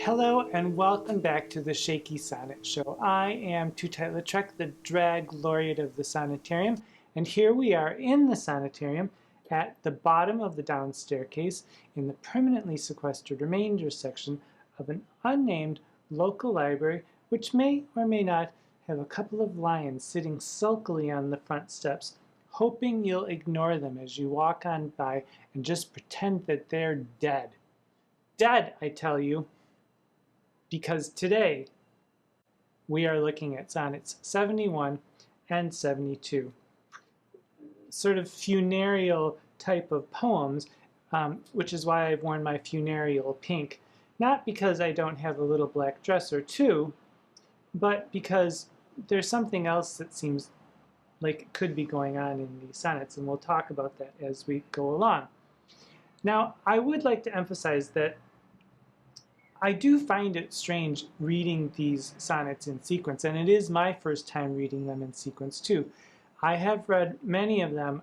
Hello and welcome back to the Shakey Sonnet Show. I am Tootight Lautrec, the drag laureate of the Sonnetarium, and here we are in the Sonnetarium at the bottom of the down staircase in the permanently sequestered remainders section of an unnamed local library which may or may not have a couple of lions sitting sulkily on the front steps, hoping you'll ignore them as you walk on by and just pretend that they're dead. Dead, I tell you. Because today we are looking at sonnets 71 and 72, sort of funereal type of poems, which is why I've worn my funereal pink, not because I don't have a little black dress or two, but because there's something else that seems like it could be going on in these sonnets, and we'll talk about that as we go along. Now, I would like to emphasize that I do find it strange reading these sonnets in sequence, and it is my first time reading them in sequence too. I have read many of them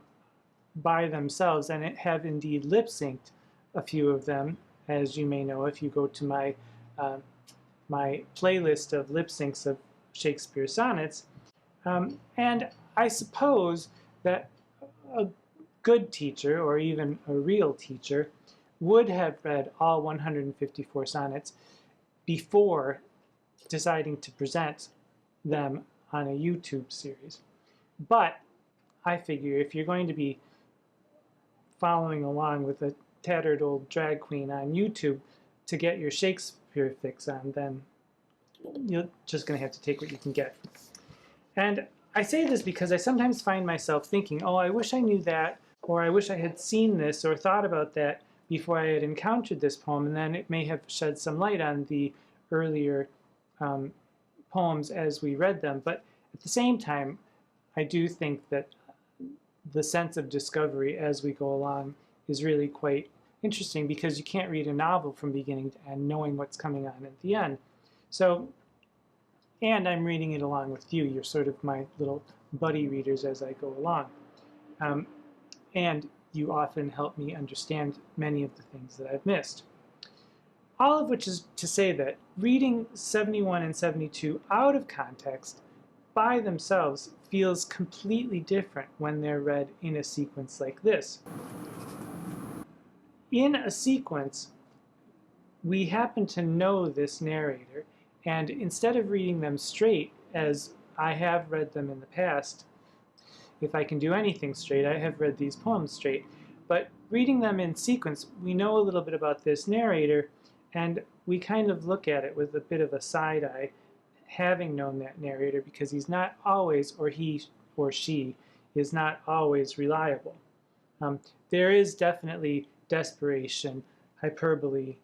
by themselves and have indeed lip-synced a few of them, as you may know if you go to my playlist of lip syncs of Shakespeare sonnets. And I suppose that a good teacher, or even a real teacher, would have read all 154 sonnets before deciding to present them on a YouTube series. But I figure if you're going to be following along with a tattered old drag queen on YouTube to get your Shakespeare fix on, then you're just going to have to take what you can get. And I say this because I sometimes find myself thinking, oh, I wish I knew that, or I wish I had seen this or thought about that before I had encountered this poem, and then it may have shed some light on the earlier poems as we read them. But at the same time, I do think that the sense of discovery as we go along is really quite interesting, because you can't read a novel from beginning to end knowing what's coming on at the end. So, and I'm reading it along with you. You're sort of my little buddy readers as I go along. And you often help me understand many of the things that I've missed. All of which is to say that reading 71 and 72 out of context by themselves feels completely different when they're read in a sequence like this. In a sequence, we happen to know this narrator, and instead of reading them straight, as I have read them in the past, if I can do anything straight, I have read these poems straight. But reading them in sequence, we know a little bit about this narrator, and we kind of look at it with a bit of a side eye, having known that narrator, because he's not always, or he or she is not always reliable. There is definitely desperation, hyperbole,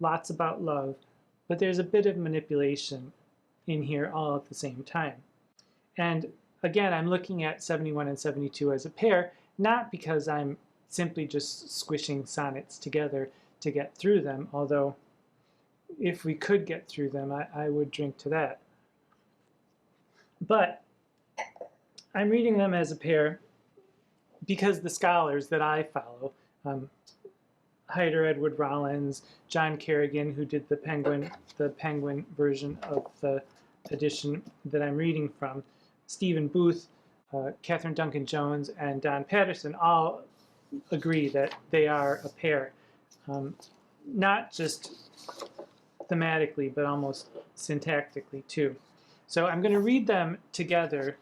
lots about love, but there's a bit of manipulation in here all at the same time. And again, I'm looking at 71 and 72 as a pair, not because I'm simply just squishing sonnets together to get through them, although if we could get through them, I would drink to that. But I'm reading them as a pair because the scholars that I follow, Hyder Edward Rollins, John Kerrigan, who did the Penguin version of the edition that I'm reading from, Stephen Booth, Catherine Duncan Jones, and Don Patterson all agree that they are a pair, not just thematically, but almost syntactically too. So I'm going to read them together,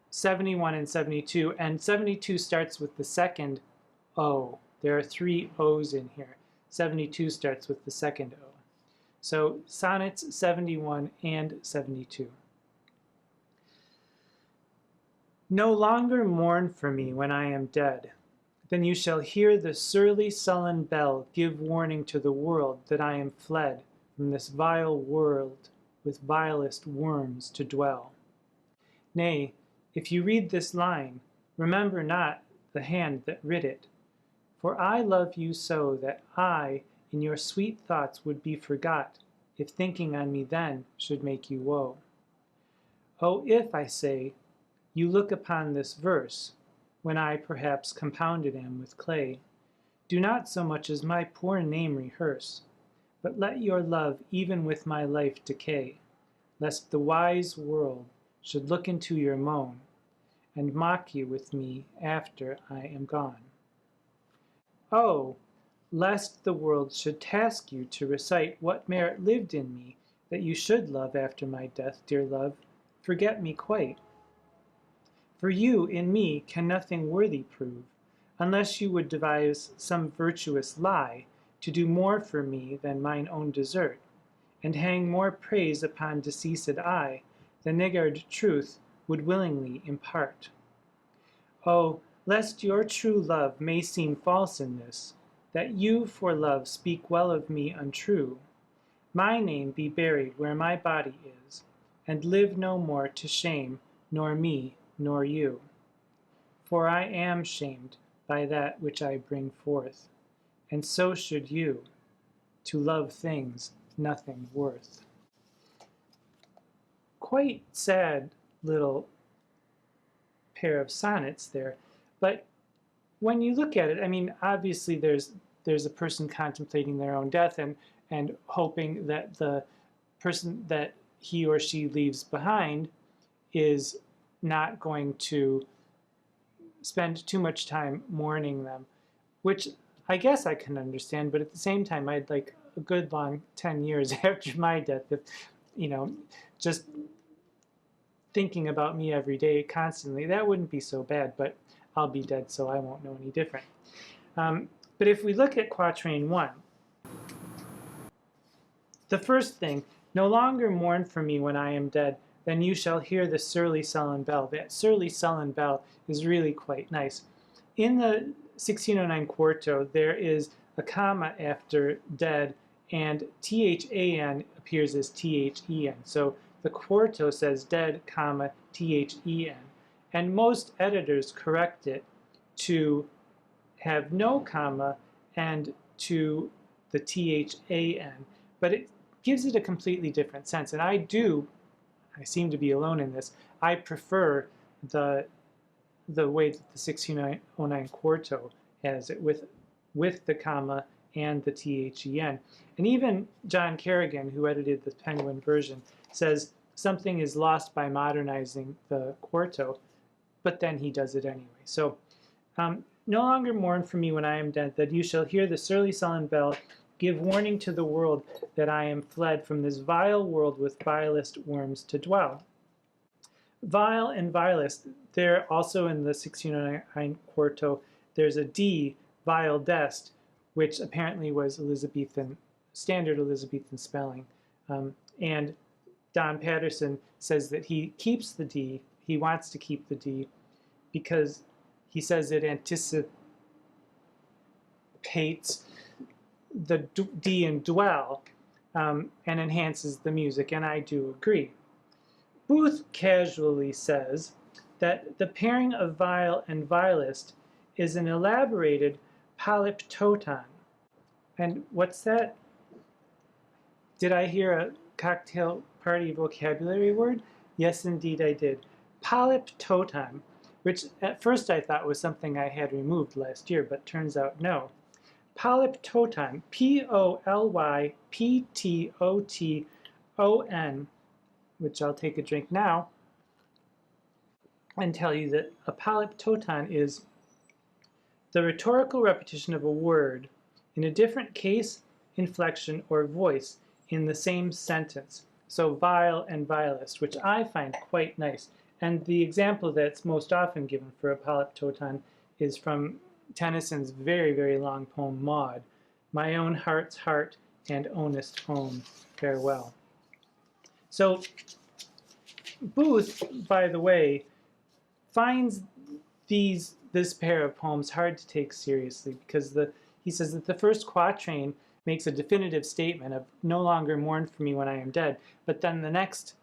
71 and 72, and 72 starts with the second O. There are 3 O's in here. 72 starts with the second O. So sonnets 71 and 72. No longer mourn for me when I am dead. Then you shall hear the surly sullen bell give warning to the world that I am fled from this vile world with vilest worms to dwell. Nay, if you read this line, remember not the hand that writ it, for I love you so that I in your sweet thoughts would be forgot, if thinking on me then should make you woe. Oh, if, I say, you look upon this verse, when I perhaps compounded am with clay, do not so much as my poor name rehearse, but let your love even with my life decay, lest the wise world should look into your moan, and mock you with me after I am gone. Oh, lest the world should task you to recite what merit lived in me, that you should love after my death, dear love, forget me quite. For you in me can nothing worthy prove, unless you would devise some virtuous lie, to do more for me than mine own desert, and hang more praise upon deceased I, than niggard truth would willingly impart. Oh, lest your true love may seem false in this, that you for love speak well of me untrue, my name be buried where my body is, and live no more to shame nor me nor you. For I am shamed by that which I bring forth, and so should you, to love things nothing worth. Quite sad little pair of sonnets there, but when you look at it, I mean, obviously there's a person contemplating their own death and hoping that the person that he or she leaves behind is not going to spend too much time mourning them, which I guess I can understand, but at the same time, I'd like a good long 10 years after my death, if, just thinking about me every day constantly, that wouldn't be so bad, but I'll be dead, so I won't know any different. But if we look at Quatrain 1, the first thing, no longer mourn for me when I am dead, then you shall hear the surly sullen bell. That surly sullen bell is really quite nice. In the 1609 quarto, there is a comma after dead, and THAN appears as THEN. So the quarto says dead, comma, THEN. And most editors correct it to have no comma and to the THAN. But it gives it a completely different sense. And I seem to be alone in this, I prefer the way that the 1609 quarto has it with the comma and the THEN. And even John Kerrigan, who edited the Penguin version, says something is lost by modernizing the quarto, but then he does it anyway. So, no longer mourn for me when I am dead, that you shall hear the surly sullen bell give warning to the world that I am fled from this vile world with vilest worms to dwell. Vile and vilest, there also in the 1609 quarto, there's a D, vile dest, which apparently was Elizabethan, standard Elizabethan spelling. And Don Patterson says that he keeps the D, he wants to keep the D, because he says it anticipates the D in dwell and enhances the music, and I do agree. Booth casually says that the pairing of vile and vilest is an elaborated polyptoton. And what's that? Did I hear a cocktail party vocabulary word? Yes, indeed I did. Polyptoton, which at first I thought was something I had removed last year, but turns out no. Polyptoton, Polyptoton, which I'll take a drink now and tell you that a polyptoton is the rhetorical repetition of a word in a different case, inflection, or voice in the same sentence. So vile and vilest, which I find quite nice. And the example that's most often given for a polyptoton is from Tennyson's very, very long poem, Maud. My own heart's heart and ownest home, farewell. So Booth, by the way, finds this pair of poems hard to take seriously because he says that the first quatrain makes a definitive statement of no longer mourn for me when I am dead, but then the next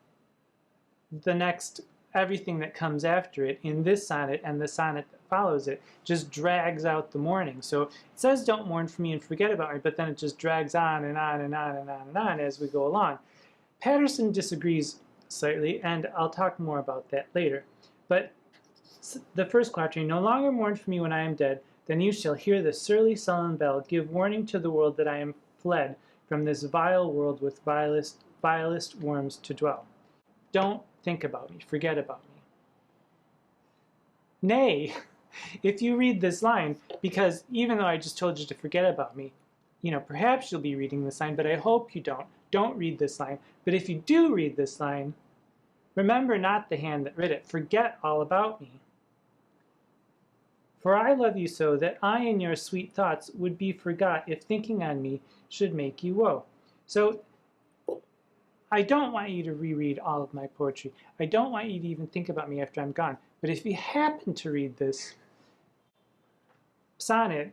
everything that comes after it in this sonnet and the sonnet that follows it just drags out the mourning. So it says don't mourn for me and forget about me, but then it just drags on and on and on and on and on as we go along. Patterson disagrees slightly, and I'll talk more about that later. But the first quatrain, no longer mourn for me when I am dead, then you shall hear the surly sullen bell give warning to the world that I am fled from this vile world with vilest worms to dwell. Don't think about me, forget about me. Nay, if you read this line, because even though I just told you to forget about me, perhaps you'll be reading this line, but I hope you don't read this line. But if you do read this line, remember not the hand that writ it, forget all about me. For I love you so that I in your sweet thoughts would be forgot if thinking on me should make you woe. So I don't want you to reread all of my poetry. I don't want you to even think about me after I'm gone. But if you happen to read this sonnet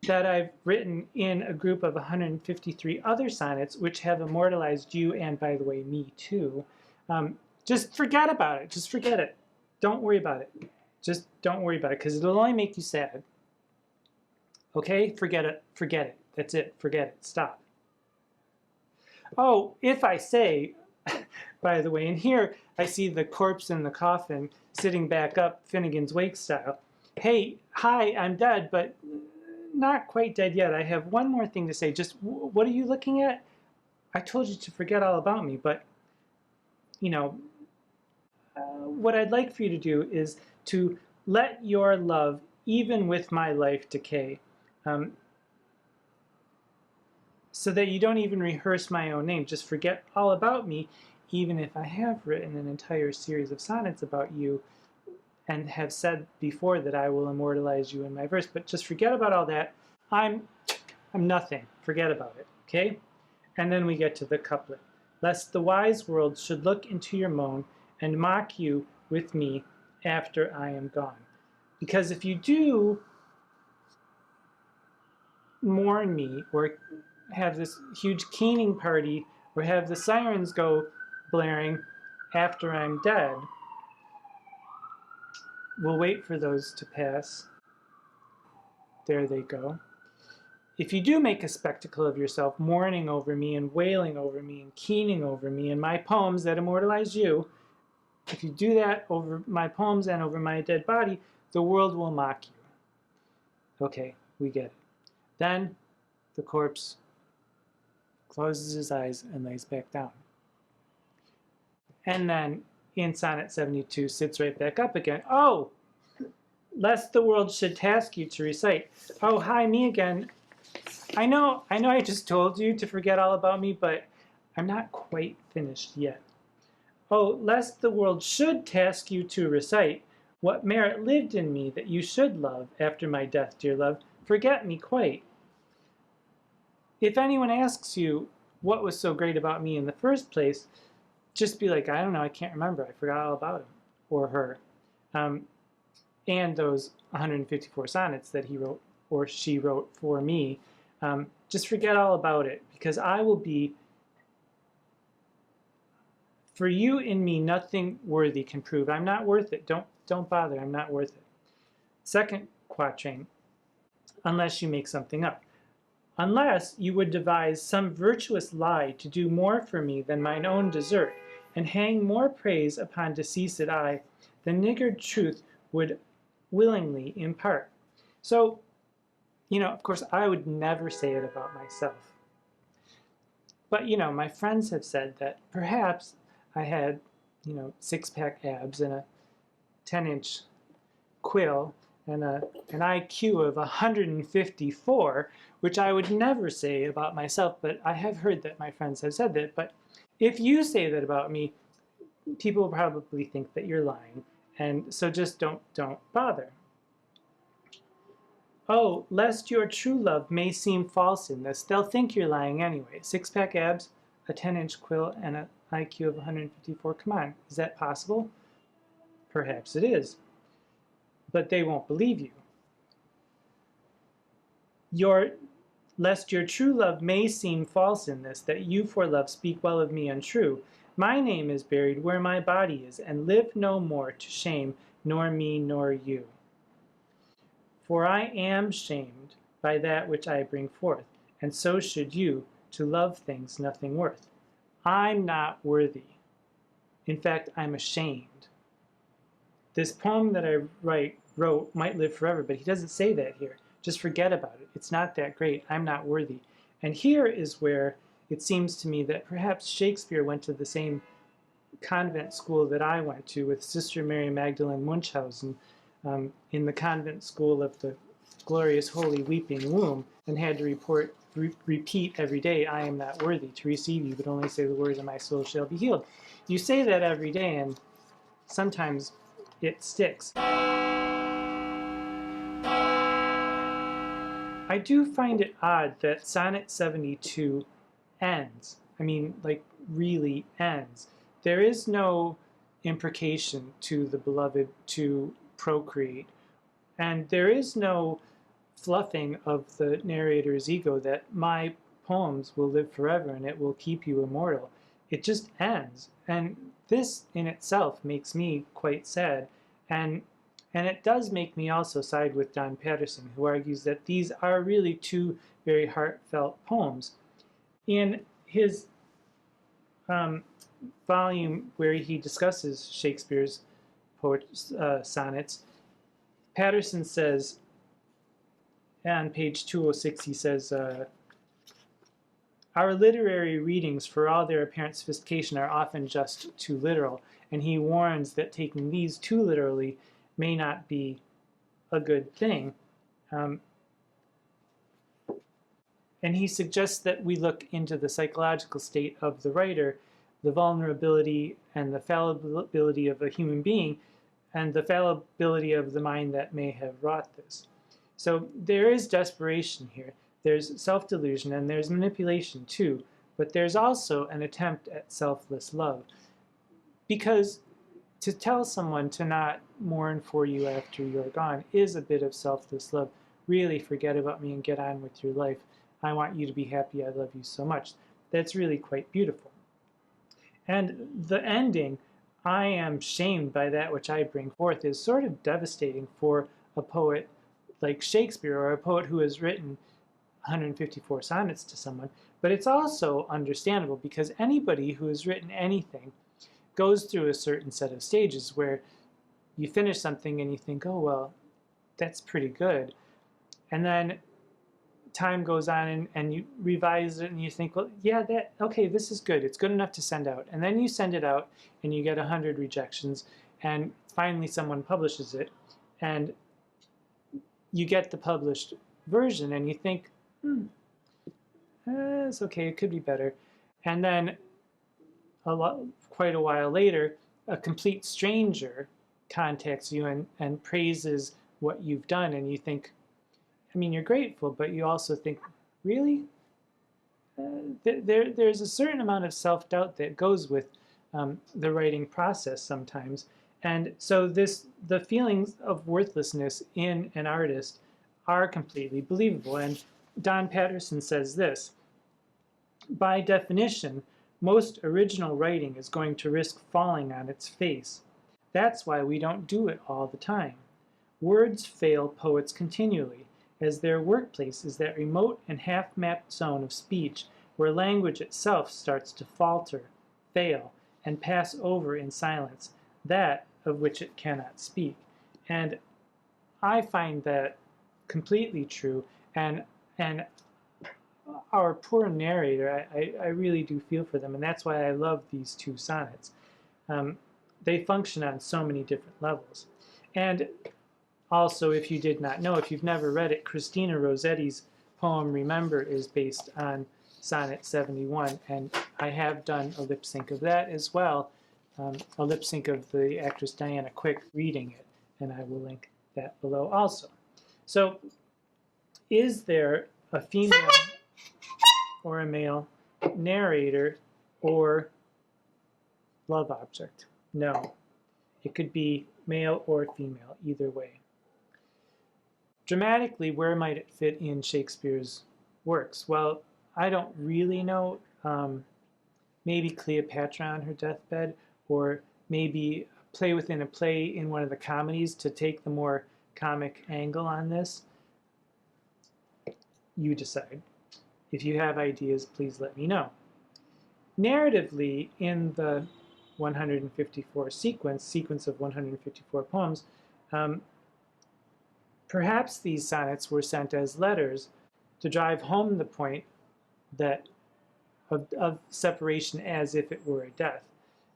that I've written in a group of 153 other sonnets, which have immortalized you and, by the way, me too, just forget about it. Just forget it. Don't worry about it. Just don't worry about it, because it'll only make you sad. Okay? Forget it. Forget it. That's it. Forget it. Stop. Oh, if I say, by the way, in here I see the corpse in the coffin sitting back up Finnegan's Wake style. Hey, hi, I'm dead, but not quite dead yet. I have one more thing to say. Just, what are you looking at? I told you to forget all about me, but, what I'd like for you to do is to let your love, even with my life, decay, so that you don't even rehearse my own name. Just forget all about me, even if I have written an entire series of sonnets about you and have said before that I will immortalize you in my verse. But just forget about all that. I'm nothing. Forget about it, okay? And then we get to the couplet. Lest the wise world should look into your moan and mock you with me after I am gone. Because if you do mourn me or have this huge keening party or have the sirens go blaring after I'm dead, we'll wait for those to pass. There they go. If you do make a spectacle of yourself, mourning over me and wailing over me and keening over me and my poems that immortalize you, if you do that over my poems and over my dead body, the world will mock you. Okay, we get it. Then the corpse closes his eyes and lays back down. And then in Sonnet 72 sits right back up again. Oh, lest the world should task you to recite. Oh, hi, me again. I know I just told you to forget all about me, but I'm not quite finished yet. Oh, lest the world should task you to recite what merit lived in me that you should love after my death, dear love, forget me quite. If anyone asks you what was so great about me in the first place, just be like, I don't know, I can't remember, I forgot all about him or her. And those 154 sonnets that he wrote or she wrote for me, just forget all about it, because I will be, for you in me, nothing worthy can prove. I'm not worth it. Don't bother. I'm not worth it. Second quatrain, unless you make something up. Unless you would devise some virtuous lie to do more for me than mine own desert, and hang more praise upon deceased I than niggard truth would willingly impart. So, of course, I would never say it about myself. But, my friends have said that perhaps I had, six-pack abs and a 10-inch quill and an IQ of 154, which I would never say about myself, but I have heard that my friends have said that. But if you say that about me, people will probably think that you're lying, and so just don't bother. Oh, lest your true love may seem false in this, they'll think you're lying anyway. Six-pack abs, a 10-inch quill, and an IQ of 154. Come on, is that possible? Perhaps it is, but they won't believe you. Lest your true love may seem false in this, that you for love speak well of me untrue. My name is buried where my body is, and live no more to shame nor me nor you. For I am shamed by that which I bring forth, and so should you, to love things nothing worth. I'm not worthy. In fact, I'm ashamed. This poem that I wrote might live forever, but he doesn't say that here. Just forget about it. It's not that great. I'm not worthy. And here is where it seems to me that perhaps Shakespeare went to the same convent school that I went to with Sister Mary Magdalene Munchausen in the convent school of the glorious holy weeping womb, and had to repeat every day, I am not worthy to receive you, but only say the words and my soul shall be healed. You say that every day, and sometimes it sticks. I do find it odd that Sonnet 72 ends. I mean, like, really ends. There is no imprecation to the beloved to procreate, and there is no fluffing of the narrator's ego that my poems will live forever and it will keep you immortal. It just ends, and this in itself makes me quite sad, and it does make me also side with Don Patterson, who argues that these are really two very heartfelt poems. In his volume where he discusses Shakespeare's sonnets, Patterson says, on page 206, he says, our literary readings, for all their apparent sophistication, are often just too literal, and he warns that taking these too literally may not be a good thing. And he suggests that we look into the psychological state of the writer, the vulnerability and the fallibility of a human being, and the fallibility of the mind that may have wrought this. So there is desperation here. There's self-delusion and there's manipulation too, but there's also an attempt at selfless love. Because to tell someone to not mourn for you after you're gone is a bit of selfless love. Really forget about me and get on with your life. I want you to be happy. I love you so much. That's really quite beautiful. And the ending, I am shamed by that which I bring forth, is sort of devastating for a poet like Shakespeare, or a poet who has written 154 sonnets to someone. But it's also understandable, because anybody who has written anything goes through a certain set of stages where you finish something and you think, oh, well, that's pretty good. And then time goes on and you revise it and you think, well, yeah, okay, this is good. It's good enough to send out. And then you send it out and you get 100 rejections, and finally someone publishes it and you get the published version and you think, it's okay, it could be better. And then quite a while later, a complete stranger contacts you and praises what you've done, and you think, I mean, you're grateful, but you also think, really? There's a certain amount of self-doubt that goes with the writing process sometimes. And so the feelings of worthlessness in an artist are completely believable. And Don Patterson says this: by definition, most original writing is going to risk falling on its face. That's why we don't do it all the time. Words fail poets continually, as their workplace is that remote and half-mapped zone of speech where language itself starts to falter, fail, and pass over in silence, that of which it cannot speak. And I find that completely true, and our poor narrator, I really do feel for them, and that's why I love these two sonnets. They function on so many different levels. And also, if you did not know, if you've never read it, Christina Rossetti's poem Remember is based on Sonnet 71, and I have done a lip sync of that as well, a lip sync of the actress Diana Quick reading it, and I will link that below also. So, is there a female or a male narrator or love object? No. It could be male or female, either way. Dramatically, where might it fit in Shakespeare's works? Well, I don't really know. Maybe Cleopatra on her deathbed, or maybe play within a play in one of the comedies to take the more comic angle on this. You decide. If you have ideas, please let me know. Narratively, in the 154 sequence of 154 poems, perhaps these sonnets were sent as letters to drive home the point that of separation as if it were a death.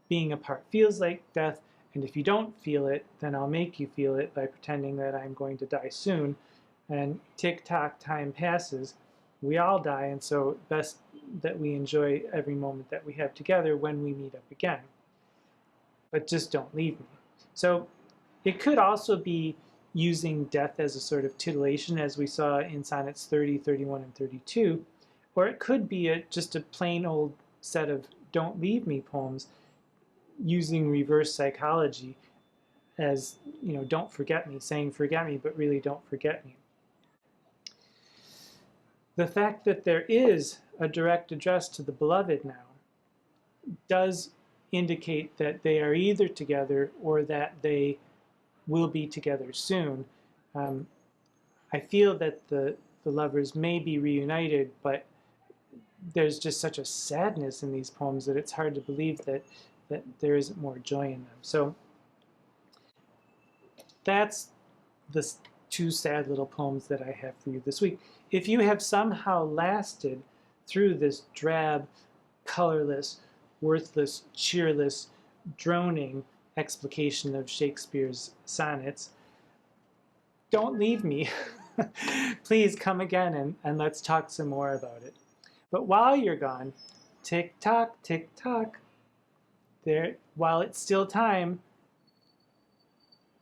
Being apart feels like death, and if you don't feel it, then I'll make you feel it by pretending that I'm going to die soon. And tick-tock, time passes. We all die, and so best that we enjoy every moment that we have together when we meet up again. But just don't leave me. So it could also be using death as a sort of titillation, as we saw in Sonnets 30, 31, and 32, or it could be just a plain old set of don't leave me poems using reverse psychology as, don't forget me, saying forget me, but really don't forget me. The fact that there is a direct address to the beloved now does indicate that they are either together or that they will be together soon. I feel that the lovers may be reunited, but there's just such a sadness in these poems that it's hard to believe that there isn't more joy in them. So that's the two sad little poems that I have for you this week. If you have somehow lasted through this drab, colorless, worthless, cheerless, droning explication of Shakespeare's sonnets, don't leave me. Please come again and let's talk some more about it. But while you're gone, tick-tock, there, while it's still time,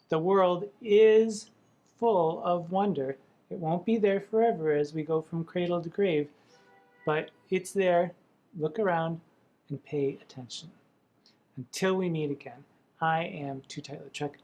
the world is full of wonder. It won't be there forever as we go from cradle to grave, but it's there. Look around and pay attention. Until we meet again, I am Tootight Lautrec.